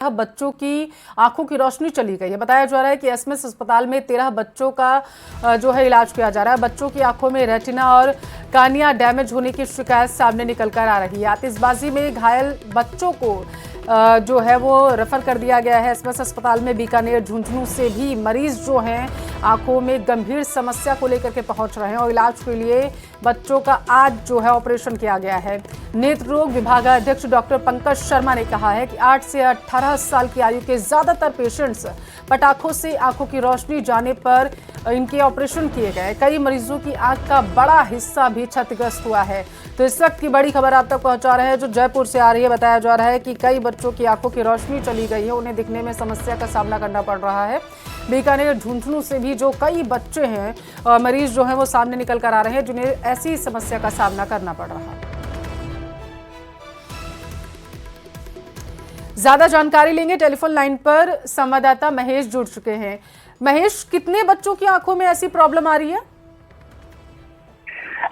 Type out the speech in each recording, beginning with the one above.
बच्चों की आंखों की रोशनी चली गई है। बताया जा रहा है कि एसएमएस अस्पताल में 13 बच्चों का जो है इलाज किया जा रहा है। बच्चों की आंखों में रेटिना और कार्निया डैमेज होने की शिकायत सामने निकल कर आ रही है। आतिशबाजी में घायल बच्चों को जो है वो रेफर कर दिया गया है एसएमएस अस्पताल में। बीकानेर झुंझुनू से भी मरीज जो हैं आंखों में गंभीर समस्या को लेकर के पहुंच रहे हैं और इलाज के लिए बच्चों का आज जो है ऑपरेशन किया गया है। नेत्र रोग विभागाध्यक्ष डॉक्टर पंकज शर्मा ने कहा है कि 8 से 18 साल की आयु के ज्यादातर पेशेंट्स पटाखों से आंखों की रोशनी जाने पर इनके ऑपरेशन किए गए। कई मरीजों की आंख का बड़ा हिस्सा भी क्षतिग्रस्त हुआ है। तो इस वक्त की बड़ी खबर आप तक पहुंचा रहे हैं जो जयपुर से आ रही है। बताया जा रहा है कि कई बच्चों की आंखों की रोशनी चली गई है, उन्हें दिखने में समस्या का सामना करना पड़ रहा है। बीकानेर झुंझुनू से भी जो कई बच्चे हैं मरीज जो हैं वो सामने निकल कर आ रहे हैं जिन्हें ऐसी समस्या का सामना करना पड़ रहा है। ज्यादा जानकारी लेंगे, टेलीफोन लाइन पर संवाददाता महेश जुड़ चुके हैं। महेश, कितने बच्चों की आंखों में ऐसी प्रॉब्लम आ रही है?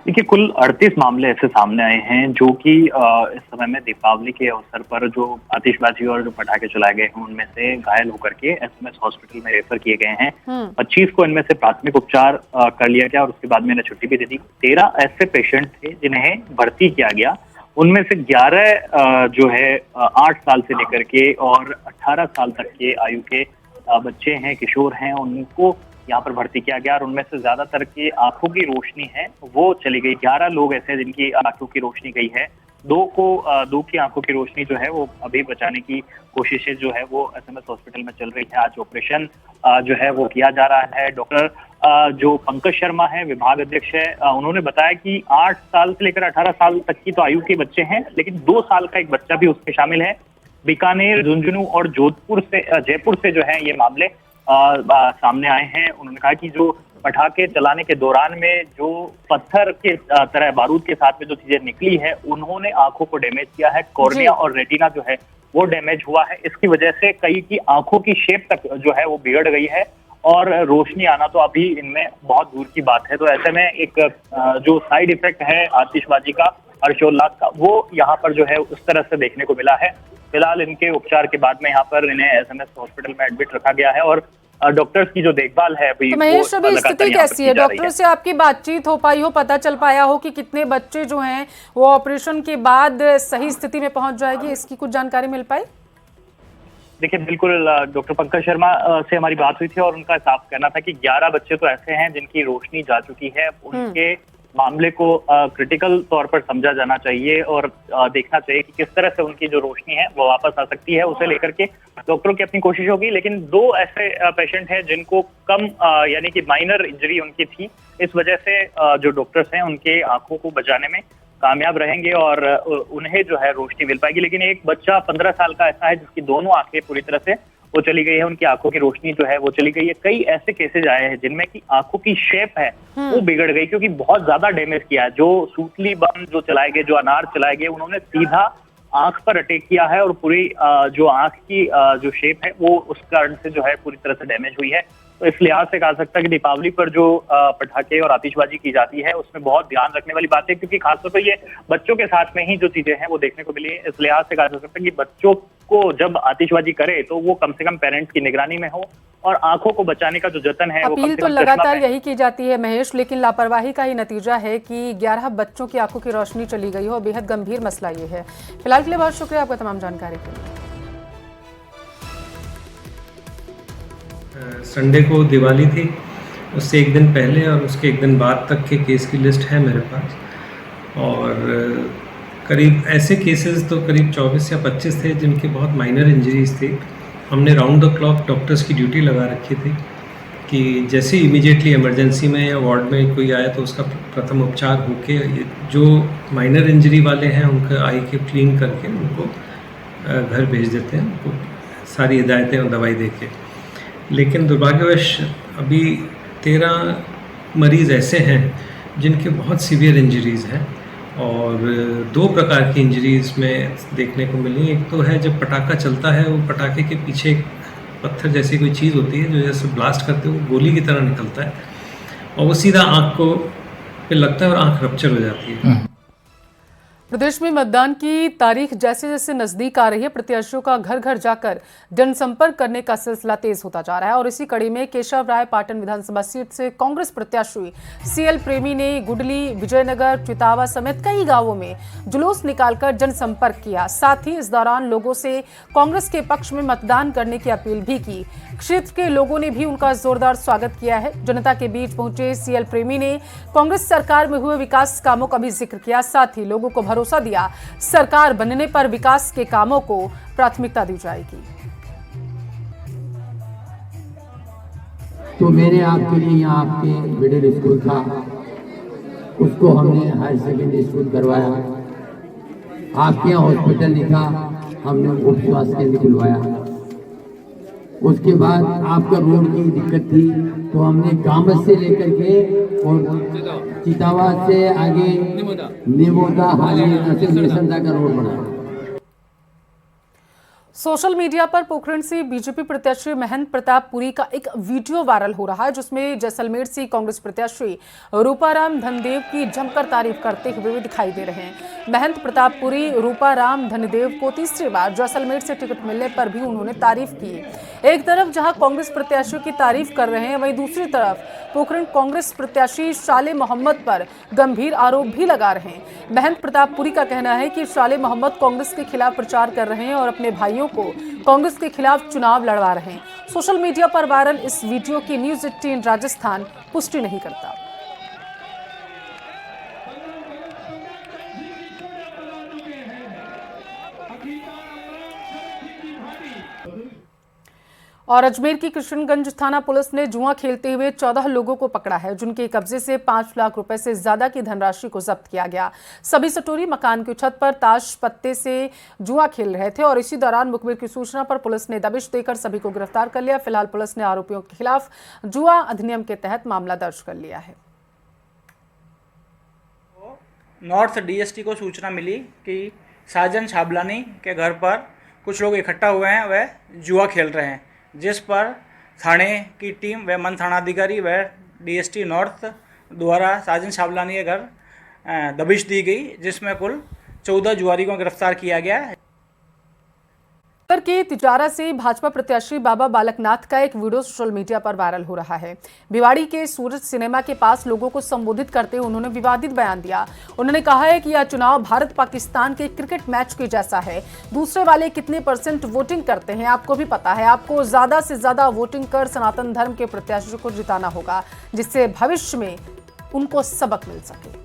देखिए, कुल 38 मामले ऐसे सामने आए हैं जो कि इस समय में दीपावली के अवसर पर जो आतिशबाजी और जो पटाखे चलाए गए हैं उनमें से घायल होकर के एसएमएस हॉस्पिटल में रेफर किए गए हैं। 25 को इनमें से प्राथमिक उपचार कर लिया गया और उसके बाद में इन्हें छुट्टी भी दे दी। 13 ऐसे पेशेंट थे जिन्हें भर्ती किया गया। उनमें से 11 जो है 8 साल से लेकर के और 18 साल तक के आयु के बच्चे हैं, किशोर हैं, उनको यहाँ पर भर्ती किया गया और उनमें से ज्यादातर की आंखों की रोशनी है वो चली गई। 11 लोग ऐसे हैं जिनकी आंखों की रोशनी गई है। दो की आंखों की रोशनी जो है वो अभी बचाने की कोशिशें जो है वो एसएमएस हॉस्पिटल में चल रही है। आज ऑपरेशन जो है वो किया जा रहा है। डॉक्टर जो पंकज शर्मा है, विभाग अध्यक्ष है, उन्होंने बताया कि 8 साल से लेकर 18 साल तक की तो आयु के बच्चे हैं, लेकिन 2 साल का एक बच्चा भी उसमें शामिल है। बीकानेर, झुंझुनू और जयपुर से जो है ये मामले सामने आए हैं। उन्होंने कहा कि जो पटाखे चलाने के दौरान में जो पत्थर के तरह बारूद के साथ में जो चीजें निकली है उन्होंने आंखों को डैमेज किया है। कॉर्निया और रेटिना जो है वो डैमेज हुआ है। इसकी वजह से कई की आंखों की शेप तक जो है वो बिगड़ गई है और रोशनी आना तो अभी इनमें बहुत दूर की बात है। तो ऐसे में एक जो साइड इफेक्ट है आतिशबाजी का, हर्षोल्लास का, वो यहाँ पर जो है उस तरह से देखने को मिला है। फिलहाल इनके उपचार के बाद में यहाँ पर इन्हें एसएमएस हॉस्पिटल में एडमिट रखा गया है और डॉक्टर्स की जो देखभाल है अभी। तो महेश, अभी स्थिति कैसी है? डॉक्टर से आपकी बातचीत हो पाई हो, पता चल पाया हो कि कितने बच्चे जो हैं वो ऑपरेशन के बाद सही स्थिति में पहुंच जाएगी, इसकी कुछ जानकारी मिल पाई? देखिए, बिल्कुल डॉक्टर पंकज शर्मा से हमारी बात हुई थी और उनका साफ कहना था कि 11 बच्चे तो ऐसे हैं जिनकी रोशनी जा चुकी है। उनके मामले को क्रिटिकल तौर पर समझा जाना चाहिए और देखना चाहिए कि किस तरह से उनकी जो रोशनी है वो वापस आ सकती है। उसे लेकर के डॉक्टरों की अपनी कोशिश होगी, लेकिन 2 ऐसे पेशेंट हैं जिनको कम यानी कि माइनर इंजरी उनकी थी। इस वजह से जो डॉक्टर्स हैं उनके आंखों को बचाने में कामयाब रहेंगे और उन्हें जो है रोशनी मिल पाएगी। लेकिन एक बच्चा 15 साल का ऐसा है जिसकी दोनों आंखें पूरी तरह से वो चली गई है, उनकी आंखों की रोशनी जो है वो चली गई है। कई ऐसे केसेज आए हैं जिनमें की आंखों की शेप है वो बिगड़ गई क्योंकि बहुत ज्यादा डैमेज किया है। जो सूतली बम जो चलाए गए, जो अनार चलाए गए, उन्होंने सीधा आंख पर अटैक किया है और पूरी जो आंख की जो शेप है वो उस कारण से जो है पूरी तरह से डैमेज हुई है। तो इस लिहाज से कहा सकता है कि दीपावली पर जो पटाखे और आतिशबाजी की जाती है उसमें बहुत ध्यान रखने वाली बात है क्योंकि खासतौर पर ये बच्चों के साथ में ही जो चीजें हैं वो देखने को मिली है। इस लिहाज से कहा जा सकता है कि बच्चों को जब आतिशबाजी करे तो वो कम से कम पेरेंट्स की निगरानी में हो और आंखों को बचाने का जो जतन है अपील तो लगातार यही की जाती है महेश, लेकिन लापरवाही का ही नतीजा है कि 11 बच्चों की आंखों की रोशनी चली गई हो। बेहद गंभीर मसला ये है। फिलहाल के लिए बहुत शुक्रिया आपका तमाम जानकारी के लिए। संडे को दिवाली थी, उससे एक दिन पहले और उसके एक दिन बाद तक के केस की लिस्ट है मेरे पास और करीब ऐसे केसेस तो करीब 24 या 25 थे जिनके बहुत माइनर इंजरीज थी। हमने राउंड द क्लॉक डॉक्टर्स की ड्यूटी लगा रखी थी कि जैसे इमीडिएटली इमरजेंसी में या वार्ड में कोई आया तो उसका प्रथम उपचार होके जो माइनर इंजरी वाले हैं उनका आई के क्लीन करके उनको घर भेज देते हैं, उनको सारी हिदायतें और दवाई दे के। लेकिन दुर्भाग्यवश अभी 13 मरीज़ ऐसे हैं जिनके बहुत सीवियर इंजरीज़ हैं और 2 प्रकार की इंजरीज़ में देखने को मिली। एक तो है जब पटाखा चलता है, वो पटाखे के पीछे एक पत्थर जैसी कोई चीज़ होती है जो जैसे ब्लास्ट करते हुए गोली की तरह निकलता है और वो सीधा आँख को पे लगता है और आँख रप्चर हो जाती है। प्रदेश में मतदान की तारीख जैसे जैसे नजदीक आ रही है, प्रत्याशियों का घर घर जाकर जनसंपर्क करने का सिलसिला तेज होता जा रहा है। और इसी कड़ी में केशव राय पाटन विधानसभा सीट से कांग्रेस प्रत्याशी सीएल प्रेमी ने गुडली, विजयनगर, चितावा समेत कई गांवों में जुलूस निकालकर जनसंपर्क किया। साथ ही इस दौरान लोगों से कांग्रेस के पक्ष में मतदान करने की अपील भी की। क्षेत्र के लोगों ने भी उनका जोरदार स्वागत किया है। जनता के बीच पहुंचे सीएल प्रेमी ने कांग्रेस सरकार में हुए विकास कामों का भी जिक्र किया। साथ ही लोगों को भरोसा दिया, सरकार बनने पर विकास के कामों को प्राथमिकता दी जाएगी। तो मेरे आपके लिए यहाँ आपके मिडिल स्कूल था, उसको हमने हायर सेकेंडरी स्कूल करवाया। आपके यहाँ हॉस्पिटल नहीं था, हमने उप स्वास्थ्य केंद्र खुलवाया। उसके बाद आपका रोड की दिक्कत थी, तो हमने गामस से लेकर के और चितावा से आगे निमोदा हाली नेशन तक का रोड बनाया। सोशल मीडिया पर पोखरण से बीजेपी प्रत्याशी महंत प्रताप पुरी का एक वीडियो वायरल हो रहा है, जिसमें जैसलमेर से कांग्रेस प्रत्याशी रूपाराम धनदेव की जमकर तारीफ करते हुए भी दिखाई दे रहे हैं। महंत प्रताप पुरी रूपाराम धनदेव को तीसरी बार जैसलमेर से टिकट मिलने पर भी उन्होंने तारीफ की। एक तरफ जहां कांग्रेस प्रत्याशियों की तारीफ कर रहे हैं, वहीं दूसरी तरफ पोखरण कांग्रेस प्रत्याशी शाले मोहम्मद पर गंभीर आरोप भी लगा रहे हैं। महंत प्रताप पुरी का कहना है कि शाले मोहम्मद कांग्रेस के खिलाफ प्रचार कर रहे हैं और अपने भाइयों को कांग्रेस के खिलाफ चुनाव लड़वा रहे हैं। सोशल मीडिया पर वायरल इस वीडियो की न्यूज 18 राजस्थान पुष्टि नहीं करता। और अजमेर की किशनगंज थाना पुलिस ने जुआ खेलते हुए 14 लोगों को पकड़ा है, जिनके कब्जे से 5 लाख रुपए से ज्यादा की धनराशि को जब्त किया गया। सभी सटोरी मकान की छत पर ताश पत्ते से जुआ खेल रहे थे और इसी दौरान मुखबिर की सूचना पर पुलिस ने दबिश देकर सभी को गिरफ्तार कर लिया। फिलहाल पुलिस ने आरोपियों के खिलाफ जुआ अधिनियम के तहत मामला दर्ज कर लिया है। नॉर्थ डीएसटी को सूचना मिली कि साजन छाबलानी के घर पर कुछ लोग इकट्ठा हुए हैं, वह जुआ खेल रहे हैं, जिस पर थाने की टीम व मन थानाधिकारी व डीएसटी नॉर्थ द्वारा साजन छाबलानी के घर दबिश दी गई, जिसमें कुल 14 जुआरी को गिरफ्तार किया गया है। उत्तर के तिजारा से भाजपा प्रत्याशी बाबा बालकनाथ का एक वीडियो सोशल मीडिया पर वायरल हो रहा है। भिवाड़ी के सूरज सिनेमा के पास लोगों को संबोधित करते हुए उन्होंने विवादित बयान दिया। उन्होंने कहा है कि यह चुनाव भारत पाकिस्तान के क्रिकेट मैच के जैसा है। दूसरे वाले कितने % वोटिंग करते हैं आपको भी पता है। आपको ज्यादा से ज्यादा वोटिंग कर सनातन धर्म के प्रत्याशियों को जिताना होगा, जिससे भविष्य में उनको सबक मिल सके।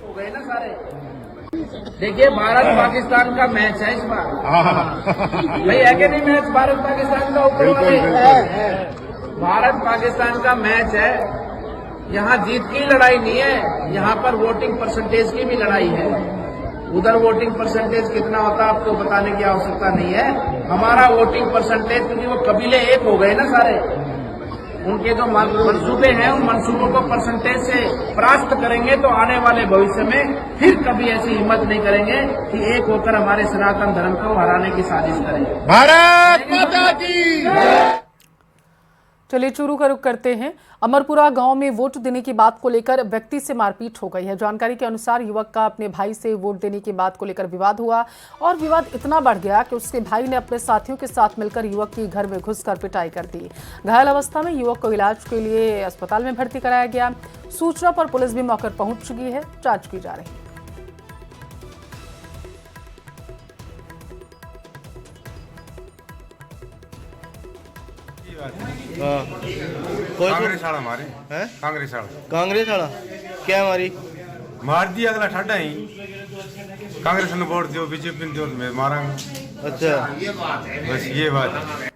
हो गए ना सारे। देखिए, भारत पाकिस्तान का मैच है इस बार। भाई है कि नहीं मैच भारत पाकिस्तान का? ऊपर वाले भारत पाकिस्तान का मैच है। यहाँ जीत की लड़ाई नहीं है, यहाँ पर वोटिंग परसेंटेज की भी लड़ाई है। उधर वोटिंग परसेंटेज कितना होता है आपको बताने की आवश्यकता नहीं है। हमारा वोटिंग परसेंटेज, क्योंकि वो कबीले एक हो गए ना सारे, उनके जो मंसूबे हैं उन मंसूबों को परसेंटेज से परास्त करेंगे तो आने वाले भविष्य में फिर कभी ऐसी हिम्मत नहीं करेंगे कि एक होकर हमारे सनातन धर्म को हराने की साजिश करेंगे। भारत माता की। चलिए चूरू का रुख करते हैं। अमरपुरा गांव में वोट देने की बात को लेकर व्यक्ति से मारपीट हो गई है। जानकारी के अनुसार युवक का अपने भाई से वोट देने की बात को लेकर विवाद हुआ और विवाद इतना बढ़ गया कि उसके भाई ने अपने साथियों के साथ मिलकर युवक के घर में घुसकर पिटाई कर दी। घायल अवस्था में युवक को इलाज के लिए अस्पताल में भर्ती कराया गया। सूचना पर पुलिस भी मौके पर पहुंच चुकी है, जांच की जा रही है। कांग्रेस वाला मारे हैं। कांग्रेस वाला क्या मार दिया, अगला ठाडा ही कांग्रेस ने वोट दियो, बीजेपी ने दियो, मारांगे। अच्छा, बस ये बात है।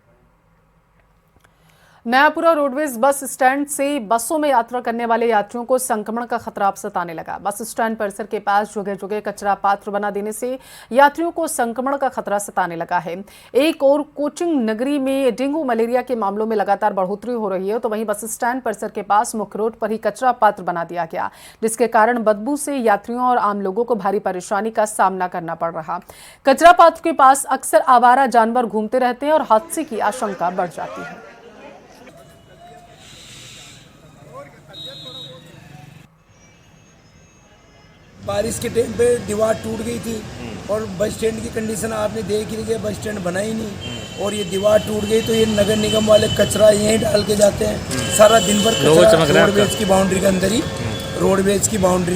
नयापुरा रोडवेज बस स्टैंड से बसों में यात्रा करने वाले यात्रियों को संक्रमण का खतरा अब सताने लगा। बस स्टैंड परिसर के पास जगह जगह कचरा पात्र बना देने से यात्रियों को संक्रमण का खतरा सताने लगा है। एक और कोचिंग नगरी में डेंगू मलेरिया के मामलों में लगातार बढ़ोतरी हो रही है, तो वहीं बस स्टैंड परिसर के पास मुख्य रोड पर ही कचरा पात्र बना दिया गया, जिसके कारण बदबू से यात्रियों और आम लोगों को भारी परेशानी का सामना करना पड़ रहा। कचरा पात्र के पास अक्सर आवारा जानवर घूमते रहते हैं और हादसे की आशंका बढ़ जाती है। बारिश के टाइम पे दीवार टूट गई थी और बस स्टैंड की कंडीशन आपने देख ही ली, बस स्टैंड बना ही नहीं और ये दीवार टूट गई तो ये नगर निगम वाले कचरा यहीं डाल के जाते हैं। सारा दिन भर कचरा रोडवेज की बाउंड्री के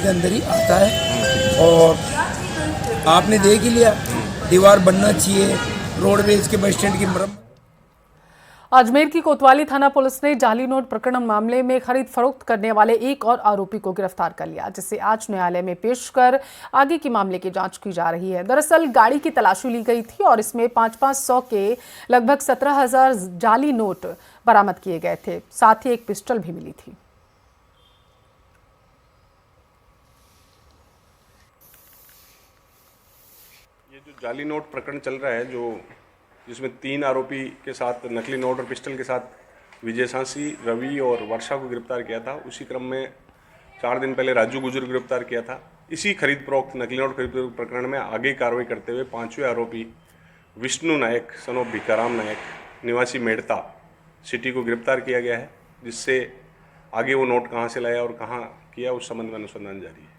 अंदर ही आता है और आपने देख ही लिया, दीवार बनना चाहिए, रोडवेज के बस स्टैंड की मरम्मत। अजमेर की कोतवाली थाना पुलिस ने जाली नोट प्रकरण मामले में खरीद फरोख्त करने वाले एक और आरोपी को गिरफ्तार कर लिया, जिसे आज न्यायालय में पेश कर आगे के मामले की जांच की जा रही है। दरअसल गाड़ी की तलाशी ली गई थी और इसमें 500 के लगभग 17,000 जाली नोट बरामद किए गए थे। साथ ही एक पिस्टल भी मिली थी। ये जो जाली नोट प्रकरण चल रहा है, जिसमें 3 आरोपी के साथ नकली नोट और पिस्टल के साथ विजय सांसी, रवि और वर्षा को गिरफ्तार किया था। उसी क्रम में 4 दिन पहले राजू गुजर गिरफ्तार किया था। इसी खरीद फरोख्त नकली नोट खरीद फरोख्त प्रकरण में आगे कार्रवाई करते हुए 5वें आरोपी विष्णु नायक सन ऑफ भिकाराम नायक निवासी मेड़ता सिटी को गिरफ्तार किया गया है, जिससे आगे वो नोट कहाँ से लाया और कहाँ किया उस संबंध में अनुसंधान जारी है।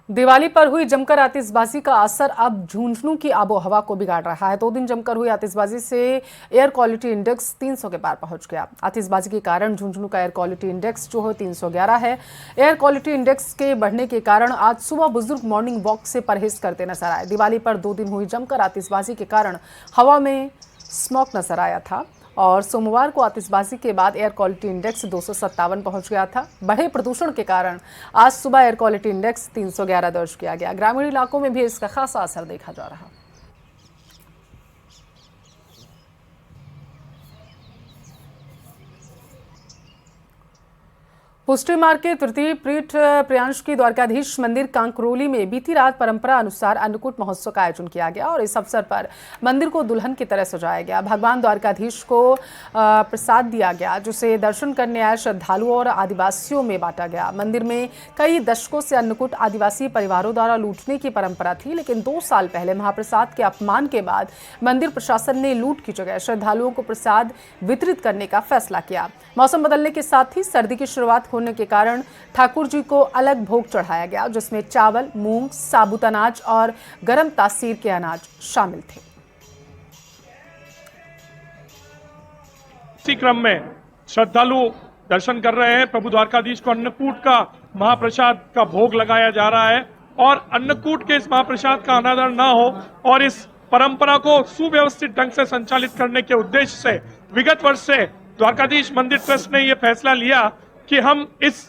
दिवाली पर हुई जमकर आतिशबाजी का असर अब झुंझुनू की आबोहवा को बिगाड़ रहा है। 2 दिन जमकर हुई आतिशबाजी से एयर क्वालिटी इंडेक्स 300 के पार पहुंच गया। आतिशबाजी के कारण झुंझुनू का एयर क्वालिटी इंडेक्स जो है 311 है। एयर क्वालिटी इंडेक्स के बढ़ने के कारण आज सुबह बुजुर्ग मॉर्निंग वॉक से परहेज करते नजर आए। दिवाली पर 2 दिन हुई जमकर आतिशबाजी के कारण हवा में स्मॉग नजर आया था और सोमवार को आतिशबाजी के बाद एयर क्वालिटी इंडेक्स 257 पहुंच गया था। बढ़े प्रदूषण के कारण आज सुबह एयर क्वालिटी इंडेक्स 311 दर्ज किया गया। ग्रामीण इलाकों में भी इसका खासा असर देखा जा रहा। पुष्टि मार्ग के तृतीय पीठ प्रियांश की द्वारकाधीश मंदिर कांकरोली में बीती रात परंपरा अनुसार अन्नकूट महोत्सव का आयोजन किया गया और इस अवसर पर मंदिर को दुल्हन की तरह सजाया गया। भगवान द्वारकाधीश को प्रसाद दिया गया, जिसे दर्शन करने आए श्रद्धालुओं और आदिवासियों में बांटा गया। मंदिर में कई दशकों से अन्नकूट आदिवासी परिवारों द्वारा लूटने की परंपरा थी, लेकिन 2 साल पहले महाप्रसाद के अपमान के बाद मंदिर प्रशासन ने लूट की जगह श्रद्धालुओं को प्रसाद वितरित करने का फैसला किया। मौसम बदलने के साथ ही सर्दी की शुरुआत होने के कारण ठाकुर जी को अलग भोग चढ़ाया गया, जिसमें चावल, मूंग, साबुत अनाज और गर्म तासीर के अनाज शामिल थे। इसी क्रम में श्रद्धालु दर्शन कर रहे हैं। प्रभु द्वारकाधीश को अन्नकूट का महाप्रसाद का भोग लगाया जा रहा है और अन्नकूट के इस महाप्रसाद का अनादर न हो और इस परंपरा को सुव्यवस्थित ढंग से संचालित करने के उद्देश्य से विगत वर्ष से द्वारकाधीश मंदिर ट्रस्ट ने यह फैसला लिया कि हम इस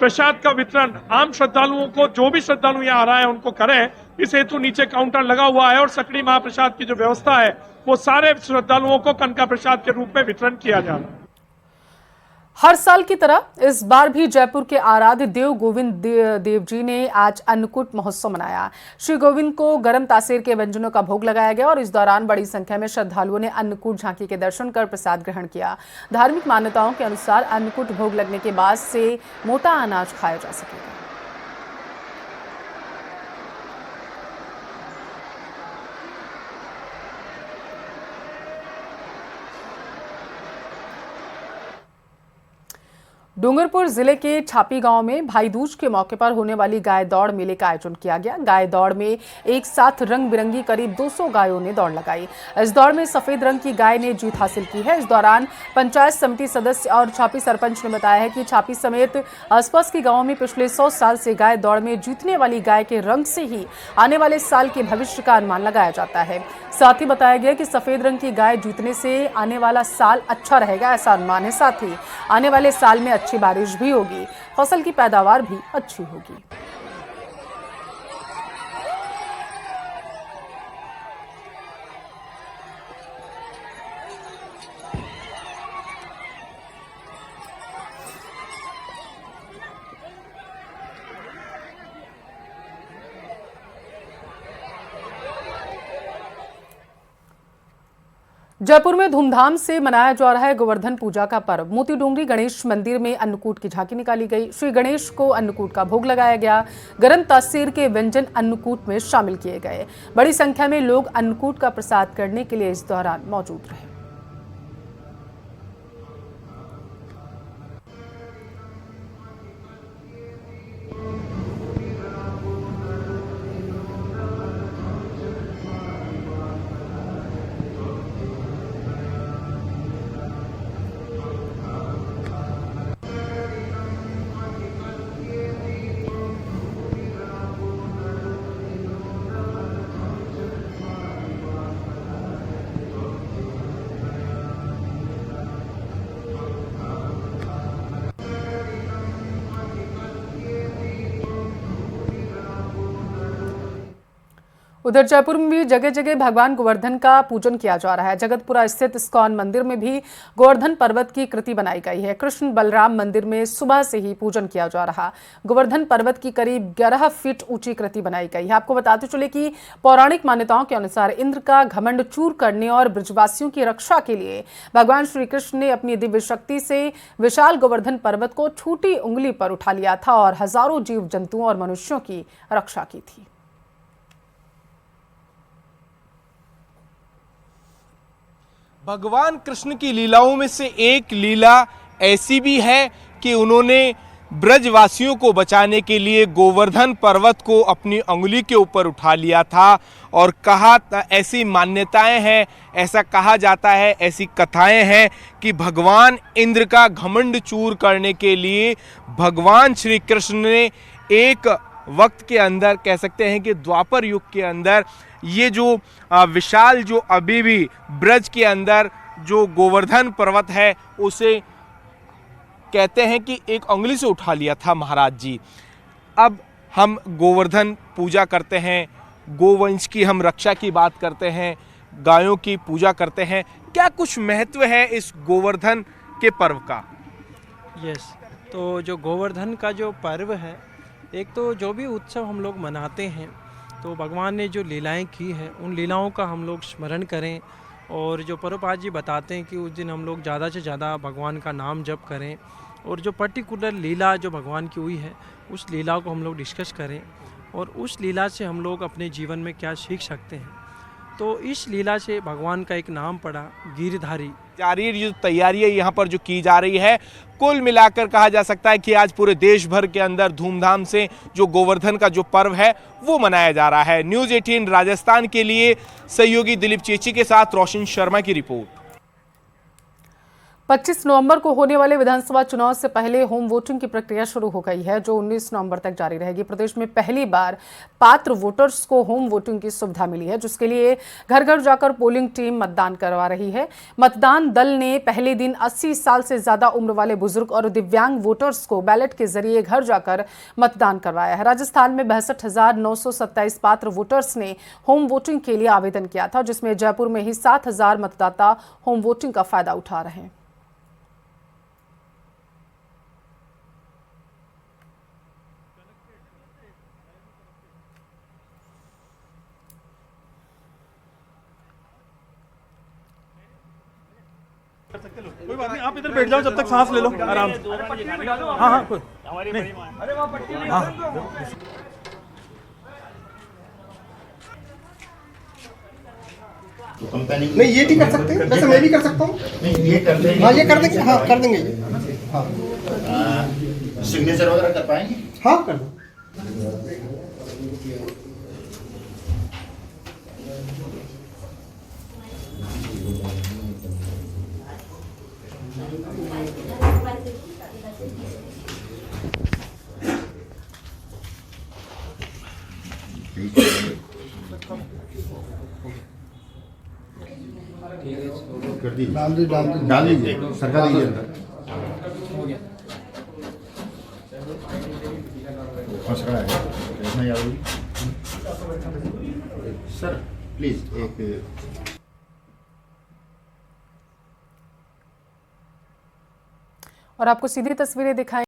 प्रसाद का वितरण आम श्रद्धालुओं को, जो भी श्रद्धालु यहाँ आ रहा है उनको करें। इस हेतु नीचे काउंटर लगा हुआ है और सकड़ी महाप्रसाद की जो व्यवस्था है वो सारे श्रद्धालुओं को कनका प्रसाद के रूप में वितरण किया जा रहा है। हर साल की तरह इस बार भी जयपुर के आराध्य देव गोविंद देव जी ने आज अन्नकूट महोत्सव मनाया। श्री गोविंद को गर्म तासीर के व्यंजनों का भोग लगाया गया और इस दौरान बड़ी संख्या में श्रद्धालुओं ने अन्नकूट झांकी के दर्शन कर प्रसाद ग्रहण किया। धार्मिक मान्यताओं के अनुसार अन्नकूट भोग लगने के बाद से मोटा अनाज खाया जा सकेगा। डूंगरपुर जिले के छापी गांव में भाई दूज के मौके पर होने वाली गाय दौड़ मेले का आयोजन किया गया। गाय दौड़ में एक साथ रंग बिरंगी करीब 200 गायों ने दौड़ लगाई। इस दौड़ में सफेद रंग की गाय ने जीत हासिल की है। इस दौरान पंचायत समिति सदस्य और छापी सरपंच ने बताया है कि छापी समेत आसपास के गाँव में पिछले 100 साल से गाय दौड़ में जीतने वाली गाय के रंग से ही आने वाले साल के भविष्य का अनुमान लगाया जाता है। साथ ही बताया गया कि सफेद रंग की गाय जीतने से आने वाला साल अच्छा रहेगा, ऐसा अनुमान है। साथ ही आने वाले साल में अच्छी बारिश भी होगी, फसल की पैदावार भी अच्छी होगी। जयपुर में धूमधाम से मनाया जा रहा है गोवर्धन पूजा का पर्व। मोती डोंगरी गणेश मंदिर में अन्नकूट की झांकी निकाली गई। श्री गणेश को अन्नकूट का भोग लगाया गया। गरम तासीर के व्यंजन अन्नकूट में शामिल किए गए। बड़ी संख्या में लोग अन्नकूट का प्रसाद करने के लिए इस दौरान मौजूद रहे। उधर जयपुर में भी जगह जगह भगवान गोवर्धन का पूजन किया जा रहा है। जगतपुरा स्थित इस्कॉन मंदिर में भी गोवर्धन पर्वत की कृति बनाई गई है। कृष्ण बलराम मंदिर में सुबह से ही पूजन किया जा रहा। गोवर्धन पर्वत की करीब 11 फीट ऊंची कृति बनाई गई है। आपको बताते चले कि पौराणिक मान्यताओं के अनुसार इंद्र का घमंड चूर करने और ब्रजवासियों की रक्षा के लिए भगवान श्री कृष्ण ने अपनी दिव्य शक्ति से विशाल गोवर्धन पर्वत को छोटी उंगली पर उठा लिया था और हजारों जीव जंतुओं और मनुष्यों की रक्षा की थी। भगवान कृष्ण की लीलाओं में से एक लीला ऐसी भी है कि उन्होंने ब्रजवासियों को बचाने के लिए गोवर्धन पर्वत को अपनी उंगली के ऊपर उठा लिया था और कहा, ऐसी मान्यताएं हैं, ऐसा कहा जाता है, ऐसी कथाएं हैं कि भगवान इंद्र का घमंड चूर करने के लिए भगवान श्री कृष्ण ने एक वक्त के अंदर, कह सकते हैं कि द्वापर युग के अंदर, ये जो विशाल, जो अभी भी ब्रज के अंदर जो गोवर्धन पर्वत है उसे कहते हैं कि एक उंगली से उठा लिया था महाराज जी। अब हम गोवर्धन पूजा करते हैं, गोवंश की हम रक्षा की बात करते हैं, गायों की पूजा करते हैं। क्या कुछ महत्व है इस गोवर्धन के पर्व का? यस, तो जो गोवर्धन का जो पर्व है, एक तो जो भी उत्सव हम लोग मनाते हैं तो भगवान ने जो लीलाएं की हैं उन लीलाओं का हम लोग स्मरण करें और जो प्रभुपाद जी बताते हैं कि उस दिन हम लोग ज़्यादा से ज़्यादा भगवान का नाम जप करें और जो पर्टिकुलर लीला जो भगवान की हुई है उस लीला को हम लोग डिस्कस करें और उस लीला से हम लोग अपने जीवन में क्या सीख सकते हैं। तो इस लीला से भगवान का एक नाम पड़ा गिरधारी। जारी जो तैयारियां यहाँ पर जो की जा रही है, कुल मिलाकर कहा जा सकता है कि आज पूरे देश भर के अंदर धूमधाम से जो गोवर्धन का जो पर्व है वो मनाया जा रहा है। न्यूज़ 18 राजस्थान के लिए सहयोगी दिलीप चेची के साथ रोशन शर्मा की रिपोर्ट। 25 नवंबर को होने वाले विधानसभा चुनाव से पहले होम वोटिंग की प्रक्रिया शुरू हो गई है, जो 19 नवंबर तक जारी रहेगी। प्रदेश में पहली बार पात्र वोटर्स को होम वोटिंग की सुविधा मिली है, जिसके लिए घर घर जाकर पोलिंग टीम मतदान करवा रही है। मतदान दल ने पहले दिन 80 साल से ज्यादा उम्र वाले बुजुर्ग और दिव्यांग वोटर्स को बैलेट के जरिए घर जाकर मतदान करवाया है। राजस्थान में 62,927 पात्र वोटर्स ने होम वोटिंग के लिए आवेदन किया था, जिसमें जयपुर में ही 7,000 मतदाता होम वोटिंग का फायदा उठा रहे हैं। कोई बात नहीं, आप इधर बैठ जाओ, जब तक सांस ले लो आराम से। हाँ हाँ, कोई नहीं। हाँ, नहीं ये भी कर सकते हैं, वैसे मैं भी कर सकता हूँ। ये कर देंगे। हाँ ये कर देंगे, हाँ कर देंगे ये। हाँ सिग्नेचर वगैरह कर पाएंगे? हाँ कर दो। कर दीजिए, डाल दीजिए, सरकार दीजिए अंदर। फंस रहा है इतना याद। सर प्लीज एक, और आपको सीधी तस्वीरें दिखाएं।